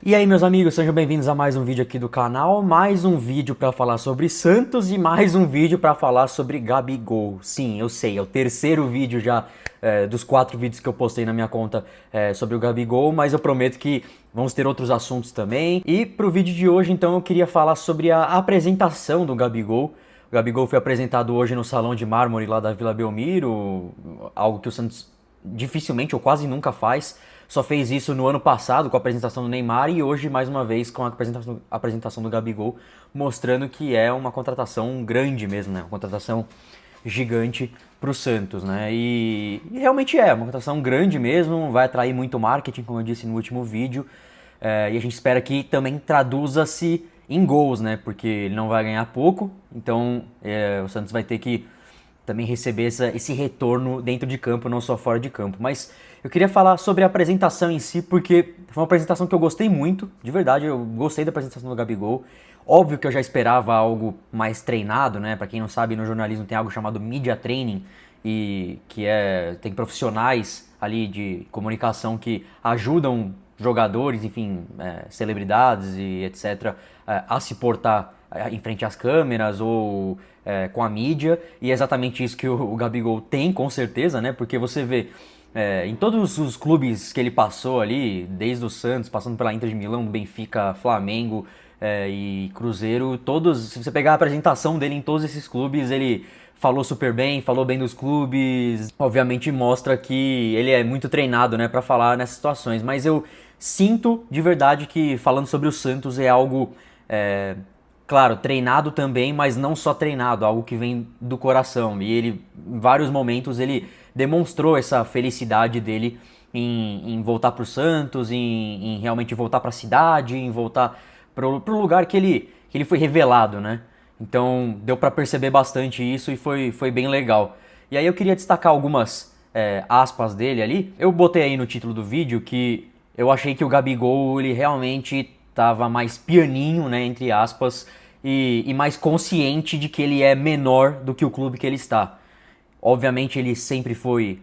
E aí, meus amigos, sejam bem-vindos a mais um vídeo aqui do canal, mais um vídeo para falar sobre Santos e mais um vídeo para falar sobre Gabigol. Sim, eu sei, é o terceiro vídeo já dos 4 vídeos que eu postei na minha conta sobre o Gabigol, mas eu prometo que vamos ter outros assuntos também. E pro vídeo de hoje, então, eu queria falar sobre a apresentação do Gabigol. O Gabigol foi apresentado hoje no Salão de Mármore lá da Vila Belmiro, algo que o Santos dificilmente ou quase nunca faz. Só fez isso no ano passado com a apresentação do Neymar e hoje mais uma vez com a apresentação do Gabigol, mostrando que é uma contratação grande mesmo, né? Uma contratação gigante para o Santos, né? E realmente é uma contratação grande mesmo, vai atrair muito marketing, como eu disse no último vídeo, e a gente espera que também traduza-se em gols, né? Porque ele não vai ganhar pouco, então o Santos vai ter que também receber esse retorno dentro de campo, não só fora de campo. Mas eu queria falar sobre a apresentação em si, porque foi uma apresentação que eu gostei muito, de verdade, eu gostei da apresentação do Gabigol. Óbvio que eu já esperava algo mais treinado, né? Pra quem não sabe, no jornalismo tem algo chamado media training, e que tem profissionais ali de comunicação que ajudam jogadores, enfim, celebridades e etc., a se portar em frente às câmeras ou com a mídia, e é exatamente isso que o Gabigol tem, com certeza, né? Porque você vê em todos os clubes que ele passou ali, desde o Santos, passando pela Inter de Milão, Benfica, Flamengo e Cruzeiro, todos, se você pegar a apresentação dele em todos esses clubes, ele falou super bem, falou bem dos clubes, obviamente mostra que ele é muito treinado, né, para falar nessas situações, mas eu sinto de verdade que falando sobre o Santos é algo claro, treinado também, mas não só treinado, algo que vem do coração. E ele, em vários momentos, ele demonstrou essa felicidade dele em voltar para o Santos, em realmente voltar para a cidade, em voltar para o lugar que ele foi revelado, né? Então deu para perceber bastante isso e foi bem legal. E aí eu queria destacar algumas aspas dele ali. Eu botei aí no título do vídeo que eu achei que o Gabigol ele realmente estava mais pianinho, né, entre aspas, e mais consciente de que ele é menor do que o clube que ele está. Obviamente ele sempre foi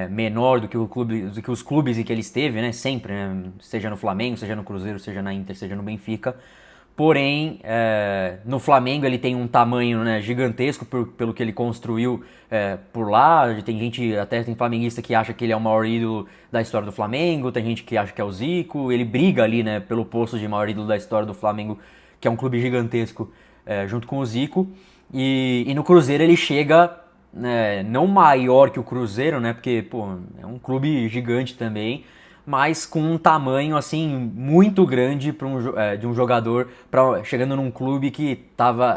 menor do que os clubes em que ele esteve, né? Sempre, né? Seja no Flamengo, seja no Cruzeiro, seja na Inter, seja no Benfica. Porém, no Flamengo ele tem um tamanho, né, gigantesco pelo que ele construiu por lá. Tem gente, até tem flamenguista que acha que ele é o maior ídolo da história do Flamengo, tem gente que acha que é o Zico. Ele briga ali, né, pelo posto de maior ídolo da história do Flamengo, que é um clube gigantesco, junto com o Zico. E no Cruzeiro ele chega, não maior que o Cruzeiro, né, porque pô, é um clube gigante também, mas com um tamanho assim muito grande de um jogador chegando num clube que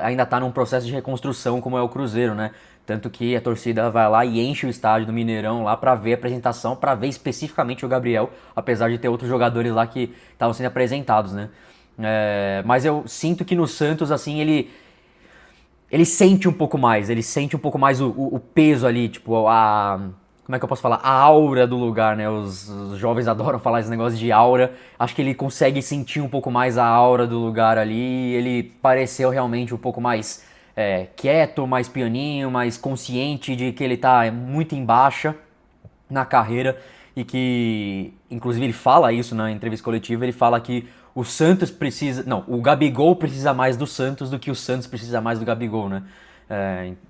ainda está num processo de reconstrução como é o Cruzeiro, né? Tanto que a torcida vai lá e enche o estádio do Mineirão lá para ver a apresentação, para ver especificamente o Gabriel, apesar de ter outros jogadores lá que estavam sendo apresentados, né? Mas eu sinto que no Santos assim ele sente um pouco mais, ele sente um pouco mais o peso ali, tipo, como é que eu posso falar? A aura do lugar, né? Os jovens adoram falar esse negócio de aura. Acho que ele consegue sentir um pouco mais a aura do lugar ali. Ele pareceu realmente um pouco mais quieto, mais pianinho, mais consciente de que ele tá muito em baixa na carreira e que, inclusive, ele fala isso na entrevista coletiva. Ele fala que o Santos precisa. Não, o Gabigol precisa mais do Santos do que o Santos precisa mais do Gabigol, né?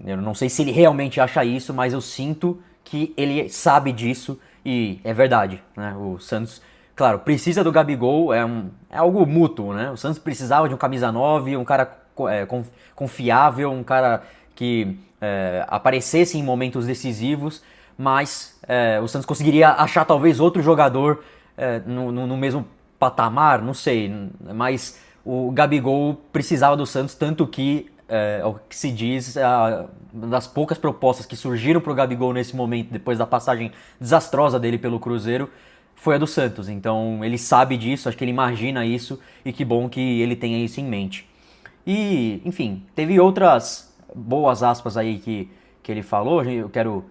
Eu não sei se ele realmente acha isso, mas eu sinto que ele sabe disso e é verdade, né? O Santos, claro, precisa do Gabigol, é algo mútuo, né? O Santos precisava de um camisa 9, um cara confiável, um cara que aparecesse em momentos decisivos, mas o Santos conseguiria achar talvez outro jogador no mesmo patamar, não sei, mas o Gabigol precisava do Santos, tanto que o que se diz, uma das poucas propostas que surgiram para o Gabigol nesse momento, depois da passagem desastrosa dele pelo Cruzeiro, foi a do Santos. Então ele sabe disso, acho que ele imagina isso, e que bom que ele tenha isso em mente. E, enfim, teve outras boas aspas aí que ele falou, eu quero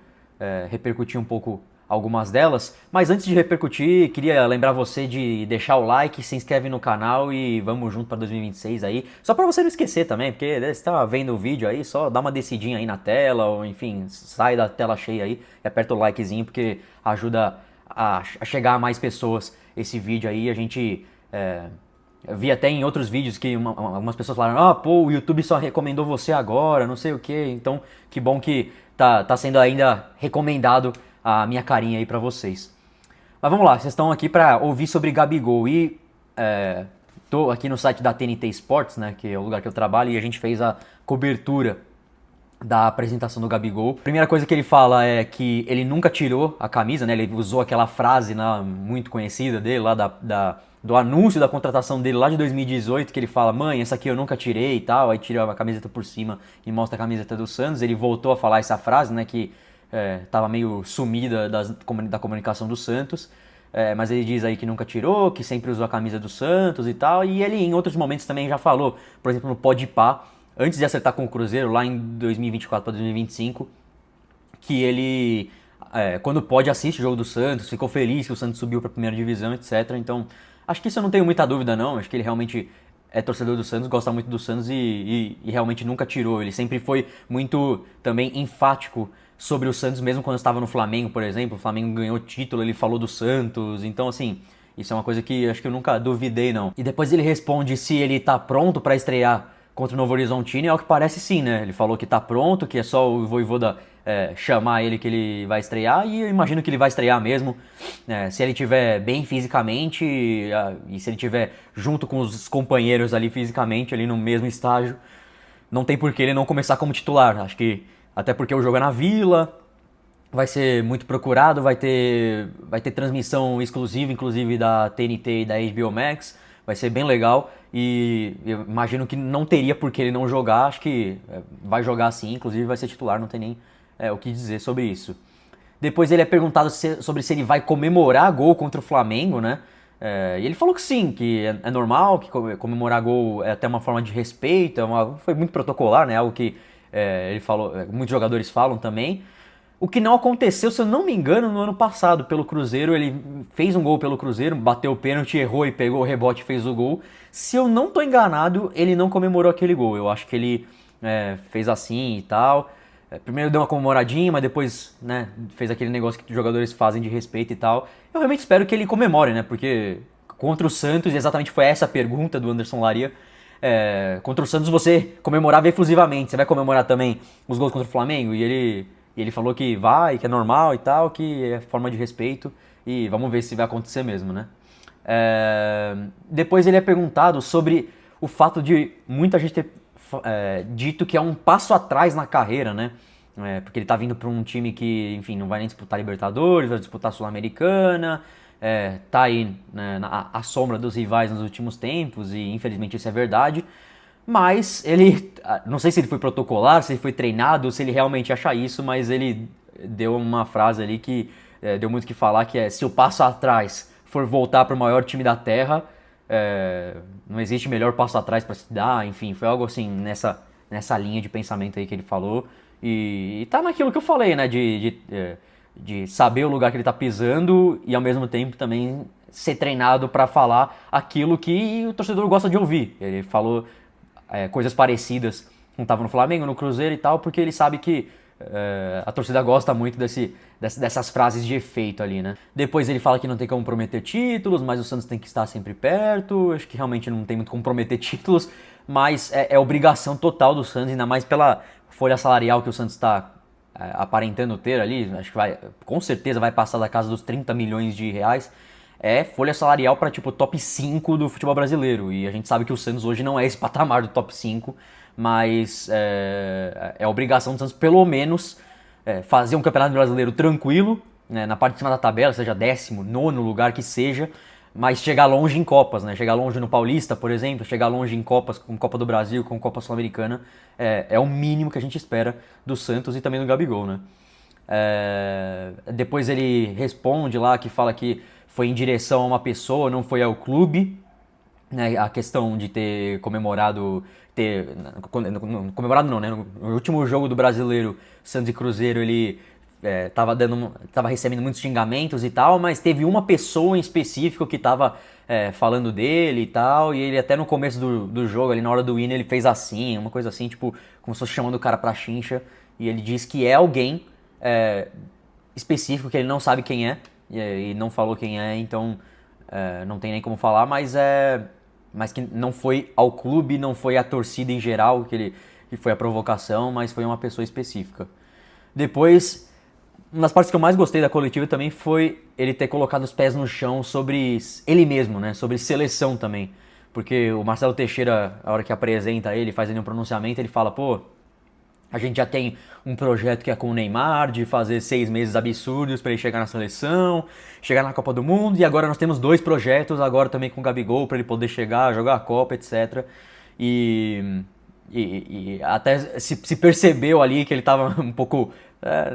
repercutir um pouco algumas delas, mas antes de repercutir, queria lembrar você de deixar o like, se inscreve no canal e vamos junto para 2026 aí, só para você não esquecer também, porque você tá vendo o vídeo aí, só dá uma descidinha aí na tela, ou enfim, sai da tela cheia aí e aperta o likezinho, porque ajuda a chegar a mais pessoas esse vídeo aí, a gente Eu vi até em outros vídeos que algumas pessoas falaram, ah, pô, o YouTube só recomendou você agora, não sei o que. Então, que bom que tá sendo ainda recomendado a minha carinha aí pra vocês. Mas vamos lá, vocês estão aqui pra ouvir sobre Gabigol e tô aqui no site da TNT Sports, né, que é o lugar que eu trabalho, e a gente fez a cobertura da apresentação do Gabigol. Primeira coisa que ele fala é que ele nunca tirou a camisa, né? Ele usou aquela frase lá, muito conhecida dele, lá do anúncio da contratação dele lá de 2018, que ele fala, mãe, essa aqui eu nunca tirei e tal, aí tira a camiseta por cima e mostra a camiseta do Santos. Ele voltou a falar essa frase, né, que tava meio sumida da comunicação do Santos. Mas ele diz aí que nunca tirou, que sempre usou a camisa do Santos e tal, e ele em outros momentos também já falou, por exemplo no Podpah, antes de acertar com o Cruzeiro, lá em 2024 para 2025, que ele, quando pode, assiste o jogo do Santos, ficou feliz que o Santos subiu para a primeira divisão, etc. Então, acho que isso eu não tenho muita dúvida, não. Acho que ele realmente é torcedor do Santos, gosta muito do Santos e realmente nunca tirou. Ele sempre foi muito também enfático sobre o Santos, mesmo quando estava no Flamengo, por exemplo. O Flamengo ganhou título, ele falou do Santos. Então, assim, isso é uma coisa que acho que eu nunca duvidei, não. E depois ele responde se ele tá pronto para estrear contra o Novo Horizontino, e ao que parece sim, né? Ele falou que tá pronto, que é só o Vojvoda chamar ele que ele vai estrear, e eu imagino que ele vai estrear mesmo, se ele estiver bem fisicamente e se ele estiver junto com os companheiros ali fisicamente, ali no mesmo estágio, não tem por que ele não começar como titular. Acho que até porque o jogo é na Vila, vai ser muito procurado, vai ter transmissão exclusiva, inclusive da TNT e da HBO Max, vai ser bem legal e eu imagino que não teria por que ele não jogar, acho que vai jogar sim, inclusive vai ser titular, não tem nem o que dizer sobre isso. Depois ele é perguntado sobre se ele vai comemorar gol contra o Flamengo, né? E ele falou que sim, que é normal, que comemorar gol é até uma forma de respeito, foi muito protocolar, né? Algo que ele falou, muitos jogadores falam também. O que não aconteceu, se eu não me engano, no ano passado pelo Cruzeiro. Ele fez um gol pelo Cruzeiro, bateu o pênalti, errou e pegou o rebote e fez o gol. Se eu não tô enganado, ele não comemorou aquele gol. Eu acho que ele fez assim e tal. Primeiro deu uma comemoradinha, mas depois, né, fez aquele negócio que os jogadores fazem de respeito e tal. Eu realmente espero que ele comemore, né, porque contra o Santos, exatamente foi essa a pergunta do Anderson Laria. Contra o Santos você comemorava efusivamente, você vai comemorar também os gols contra o Flamengo? E ele falou que vai, que é normal e tal, que é forma de respeito e vamos ver se vai acontecer mesmo, né? Depois ele é perguntado sobre o fato de muita gente ter dito que é um passo atrás na carreira, né? Porque ele tá vindo para um time que, enfim, não vai nem disputar Libertadores, vai disputar Sul-Americana, tá aí, né, à sombra dos rivais nos últimos tempos e infelizmente isso é verdade. Mas ele, não sei se ele foi protocolar, se ele foi treinado, se ele realmente acha isso, mas ele deu uma frase ali que deu muito o que falar, que é: se o passo atrás for voltar para o maior time da Terra, não existe melhor passo atrás para se dar, enfim, foi algo assim nessa linha de pensamento aí que ele falou. E tá naquilo que eu falei, né, de saber o lugar que ele tá pisando e ao mesmo tempo também ser treinado para falar aquilo que o torcedor gosta de ouvir. Ele falou coisas parecidas quando estava no Flamengo, no Cruzeiro e tal, porque ele sabe que a torcida gosta muito dessas frases de efeito ali, né? Depois ele fala que não tem como prometer títulos, mas o Santos tem que estar sempre perto. Acho que realmente não tem muito como prometer títulos, mas é obrigação total do Santos, ainda mais pela folha salarial que o Santos está aparentando ter ali. Acho que com certeza vai passar da casa dos 30 milhões de reais. É folha salarial para tipo top 5 do futebol brasileiro. E a gente sabe que o Santos hoje não é esse patamar do top 5, mas é obrigação do Santos pelo menos fazer um campeonato brasileiro tranquilo, né, na parte de cima da tabela, seja 19º lugar que seja, mas chegar longe em Copas, né? Chegar longe no Paulista, por exemplo, chegar longe em Copas, como Copa do Brasil, como Copa Sul-Americana, é o mínimo que a gente espera do Santos e também do Gabigol, né? Depois ele responde lá, que fala que foi em direção a uma pessoa, não foi ao clube, né? A questão de ter comemorado, comemorado não, né? No último jogo do Brasileiro, Santos e Cruzeiro, ele tava recebendo muitos xingamentos e tal, mas teve uma pessoa em específico que tava falando dele e tal, e ele até no começo do jogo, ali na hora do hino, ele fez assim, uma coisa assim, tipo, como se fosse chamando o cara pra chincha, e ele diz que é alguém específico, que ele não sabe quem é, e não falou quem é, então não tem nem como falar, mas mas que não foi ao clube, não foi à torcida em geral que foi a provocação, mas foi uma pessoa específica. Depois, uma das partes que eu mais gostei da coletiva também foi ele ter colocado os pés no chão sobre ele mesmo, né? Sobre seleção também. Porque o Marcelo Teixeira, a hora que apresenta ele, faz ali um pronunciamento, ele fala, pô, a gente já tem um projeto que é com o Neymar, de fazer 6 meses absurdos para ele chegar na seleção, chegar na Copa do Mundo, e agora nós temos 2 projetos, agora também com o Gabigol, para ele poder chegar, jogar a Copa, etc. E, e até se percebeu ali que ele estava um pouco,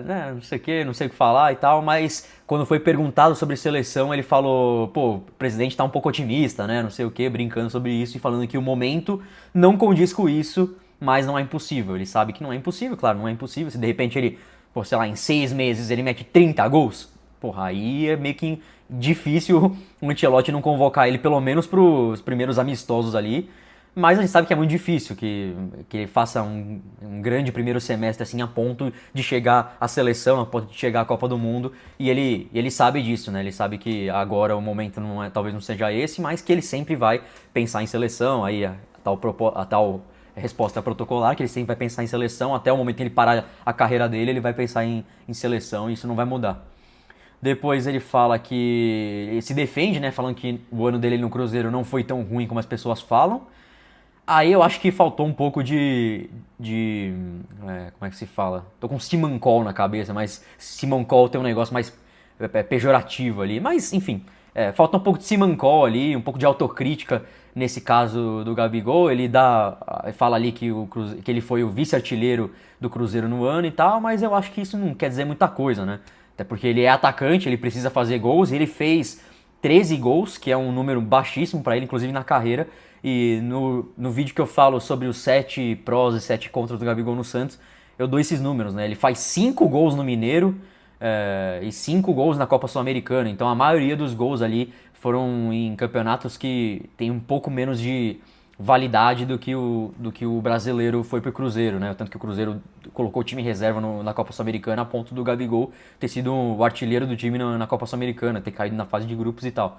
né, não sei o que, não sei o que falar e tal, mas quando foi perguntado sobre seleção, ele falou, pô, o presidente está um pouco otimista, né, não sei o que, brincando sobre isso e falando que o momento não condiz com isso, mas não é impossível. Ele sabe que não é impossível, claro, não é impossível. Se de repente ele, pô, sei lá, em 6 meses ele mete 30 gols, porra, aí é meio que difícil o Ancelotti não convocar ele pelo menos pros primeiros amistosos ali. Mas a gente sabe que é muito difícil que ele faça um grande primeiro semestre assim a ponto de chegar à seleção, a ponto de chegar à Copa do Mundo. E ele sabe disso, né? Ele sabe que agora o momento não é, talvez não seja esse, mas que ele sempre vai pensar em seleção. Aí a tal resposta protocolar, que ele sempre vai pensar em seleção. Até o momento que ele parar a carreira dele, ele vai pensar em seleção e isso não vai mudar. Depois ele fala que ele se defende, né? Falando que o ano dele no Cruzeiro não foi tão ruim como as pessoas falam. Aí eu acho que faltou um pouco como é que se fala? Tô com Simancol na cabeça, mas Simancol tem um negócio mais pejorativo ali. Mas, enfim, falta um pouco de Simancol ali, um pouco de autocrítica nesse caso do Gabigol. Ele fala ali que ele foi o vice-artilheiro do Cruzeiro no ano e tal, mas eu acho que isso não quer dizer muita coisa, né? Até porque ele é atacante, ele precisa fazer gols, e ele fez 13 gols, que é um número baixíssimo para ele, inclusive na carreira. E no vídeo que eu falo sobre os 7 prós e 7 contras do Gabigol no Santos, eu dou esses números, né? Ele faz 5 gols no Mineiro e 5 gols na Copa Sul-Americana. Então a maioria dos gols ali foram em campeonatos que tem um pouco menos de validade do que o brasileiro foi pro Cruzeiro, né? Tanto que o Cruzeiro colocou o time em reserva na Copa Sul-Americana a ponto do Gabigol ter sido o artilheiro do time na Copa Sul-Americana, ter caído na fase de grupos e tal.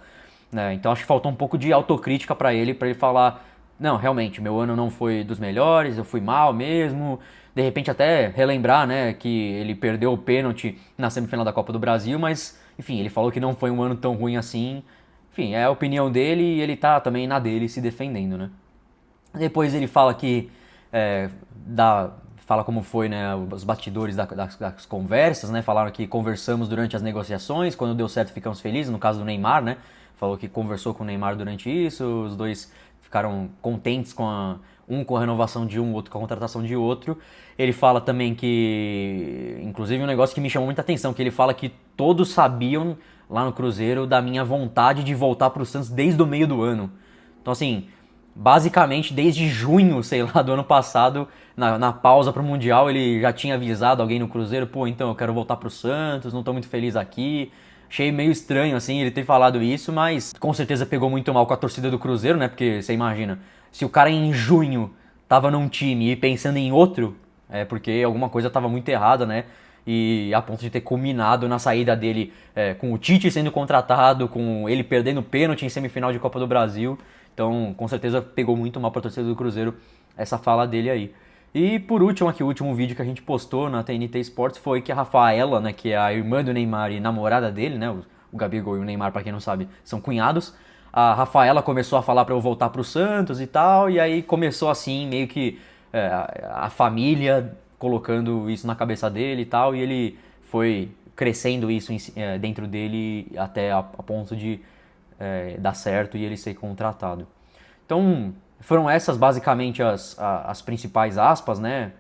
Né? Então acho que faltou um pouco de autocrítica para ele falar, não, realmente, meu ano não foi dos melhores, eu fui mal mesmo. De repente até relembrar, né, que ele perdeu o pênalti na semifinal da Copa do Brasil, mas, enfim, ele falou que não foi um ano tão ruim assim. Enfim, é a opinião dele e ele tá também na dele se defendendo, né? Depois ele fala que é, fala como foi, né, os bastidores das conversas, né? Falaram que conversamos durante as negociações, quando deu certo ficamos felizes, no caso do Neymar, né? Falou que conversou com o Neymar durante isso, os dois ficaram contentes um com a renovação de um, outro com a contratação de outro. Ele fala também que, inclusive um negócio que me chamou muita atenção, que ele fala que todos sabiam lá no Cruzeiro da minha vontade de voltar pro Santos desde o meio do ano. Então assim, basicamente desde junho, sei lá, do ano passado, na pausa pro Mundial, ele já tinha avisado alguém no Cruzeiro, pô, então eu quero voltar pro Santos, não tô muito feliz aqui. Achei meio estranho, assim, ele ter falado isso, mas com certeza pegou muito mal com a torcida do Cruzeiro, né? Porque você imagina, se o cara em junho tava num time e pensando em outro, é porque alguma coisa tava muito errada, né? E a ponto de ter culminado na saída dele com o Tite sendo contratado, com ele perdendo pênalti em semifinal de Copa do Brasil. Então, com certeza pegou muito mal pra torcida do Cruzeiro essa fala dele aí. E por último, aqui o último vídeo que a gente postou na TNT Sports foi que a Rafaela, né, que é a irmã do Neymar e namorada dele, né, o Gabigol e o Neymar, pra quem não sabe, são cunhados. A Rafaela começou a falar pra eu voltar pro Santos e tal, e aí começou assim, meio que a família colocando isso na cabeça dele e tal, e ele foi crescendo isso dentro dele até a ponto de dar certo e ele ser contratado. Então, foram essas basicamente as principais aspas, né?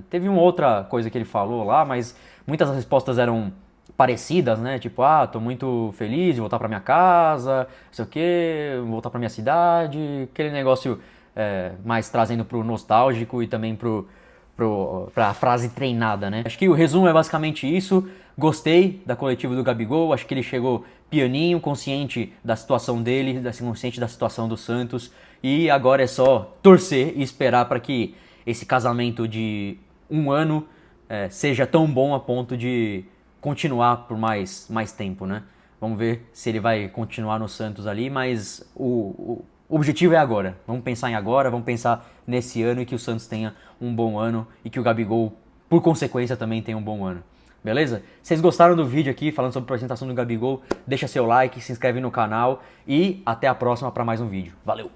Teve uma outra coisa que ele falou lá, mas muitas das respostas eram parecidas, né? Tipo, tô muito feliz de voltar pra minha casa, não sei o quê, voltar pra minha cidade, aquele negócio mais trazendo pro nostálgico e também pra frase treinada, né? Acho que o resumo é basicamente isso. Gostei da coletiva do Gabigol, acho que ele chegou pianinho, consciente da situação dele, consciente da situação do Santos, e agora é só torcer e esperar para que esse casamento de um ano seja tão bom a ponto de continuar por mais tempo, né? Vamos ver se ele vai continuar no Santos ali, mas O objetivo é agora. Vamos pensar em agora, vamos pensar nesse ano e que o Santos tenha um bom ano e que o Gabigol, por consequência, também tenha um bom ano. Beleza? Vocês gostaram do vídeo aqui falando sobre a apresentação do Gabigol? Deixa seu like, se inscreve no canal e até a próxima para mais um vídeo. Valeu!